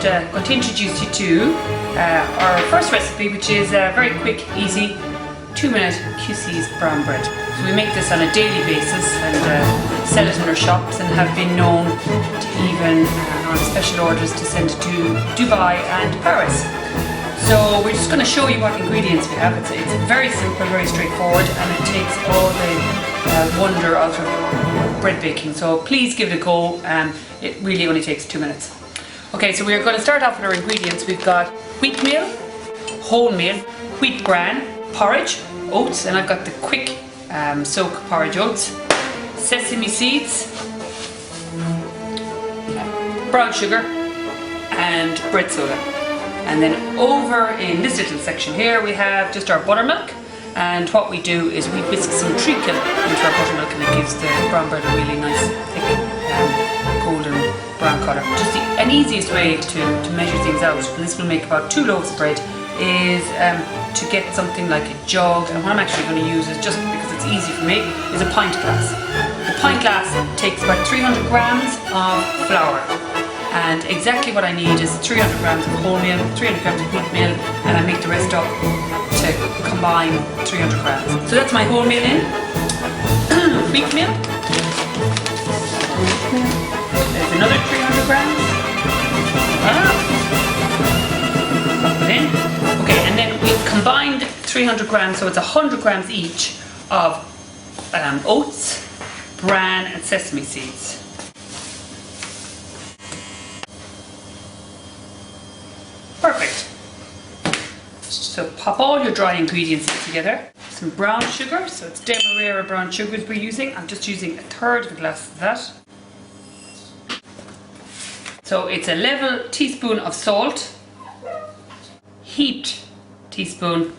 going to introduce you to our first recipe, which is very quick, easy, 2-minute QC's brown bread. So we make this on a daily basis and sell it in our shops, and have been known to even on special orders to send to Dubai and Paris. So we're just going to show you what ingredients we have. It's very simple, very straightforward, and it takes all the wonder out of bread baking. So please give it a go. It really only takes 2 minutes. Okay, so we're going to start off with our ingredients. We've got wheatmeal, wholemeal, wheat bran, porridge, oats, and I've got the quick soak porridge oats, sesame seeds, brown sugar, and bread soda. And then over in this little section here we have just our buttermilk, and what we do is we whisk some treacle into our buttermilk, and it gives the brown bread a really nice thick golden brown colour. Just an easiest way to measure things out, and this will make about 2 loaves of bread, is to get something like a jug, and what I'm actually going to use is, just because it's easy for me, is a pint glass. The pint glass takes about 300 grams of flour. And exactly what I need is 300 grams of wholemeal, 300 grams of wheatmeal, and I make the rest up to combine 300 grams. So that's my wholemeal in. Wheatmeal. There's another 300 grams. Pop it in. Okay, and then we've combined 300 grams, so it's 100 grams each of oats, bran, and sesame seeds. Perfect. So pop all your dry ingredients together. Some brown sugar, so it's Demerara brown sugars we're using. I'm just using 1/3 of a glass of that. So it's a level teaspoon of salt, heaped teaspoon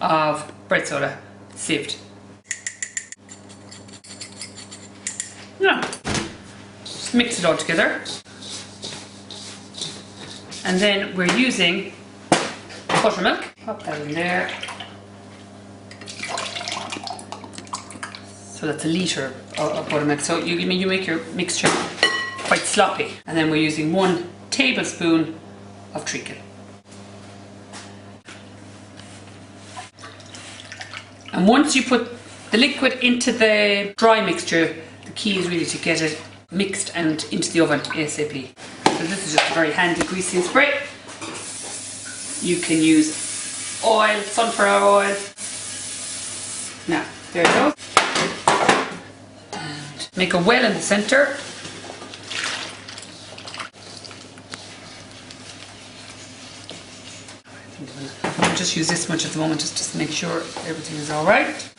of bread soda, sieved. Yeah. Just mix it all together. And then we're using buttermilk. Pop that in there. So that's a litre of buttermilk. So you make your mixture quite sloppy. And then we're using 1 tablespoon of treacle. And once you put the liquid into the dry mixture, the key is really to get it mixed and into the oven ASAP. So this is just a very handy greasing spray. You can use oil, sunflower oil. Now, there it goes. And make a well in the centre. I'll just use this much at the moment just to make sure everything is alright.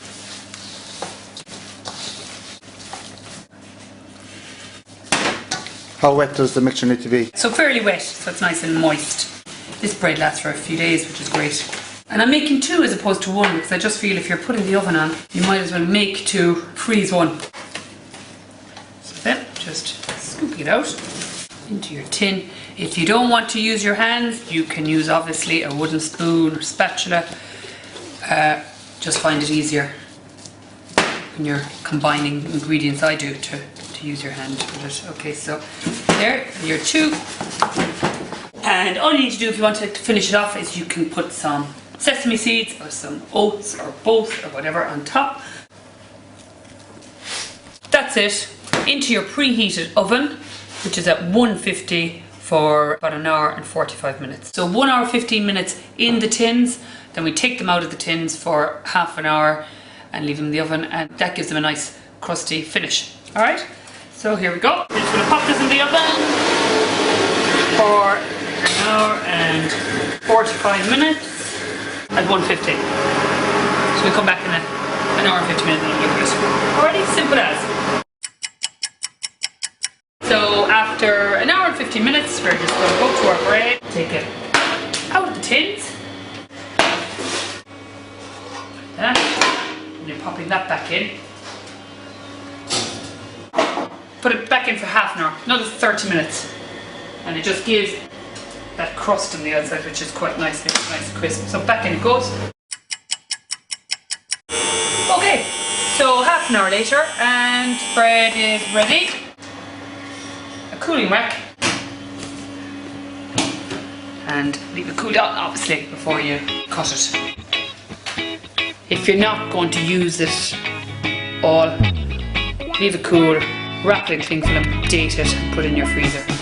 How wet does the mixture need to be? So fairly wet, so it's nice and moist. This bread lasts for a few days, which is great. And I'm making 2 as opposed to 1, because I just feel if you're putting the oven on, you might as well make 2, freeze 1. So then, just scoop it out into your tin. If you don't want to use your hands, you can use obviously a wooden spoon or spatula. Just find it easier when you're combining ingredients. I do to use your hand with it. Okay, so there, your 2. And all you need to do if you want to finish it off is you can put some sesame seeds or some oats or both or whatever on top. That's it. Into your preheated oven, which is at 150 for about 1 hour and 45 minutes. So 1 hour 15 minutes in the tins, then we take them out of the tins for half an hour and leave them in the oven, and that gives them a nice crusty finish. Alright, so here we go. We're just going to pop this in the oven for 1 hour and 45 minutes at 150. So we'll come back in 1 hour and 50 minutes and look at it. Alrighty, simple as. So after 1 hour and 15 minutes, we're just going to go to our bread, take it out of the tins, like that, and then popping that back in. Put it back in for half an hour, another 30 minutes, and it just gives that crust on the outside, which is quite nice and crisp. So back in it goes. Okay, so half an hour later, and bread is ready. A cooling rack. and leave it cool down obviously before you cut it. If you're not going to use it all, leave it cool, wrap it in cling film, date it and put it in your freezer.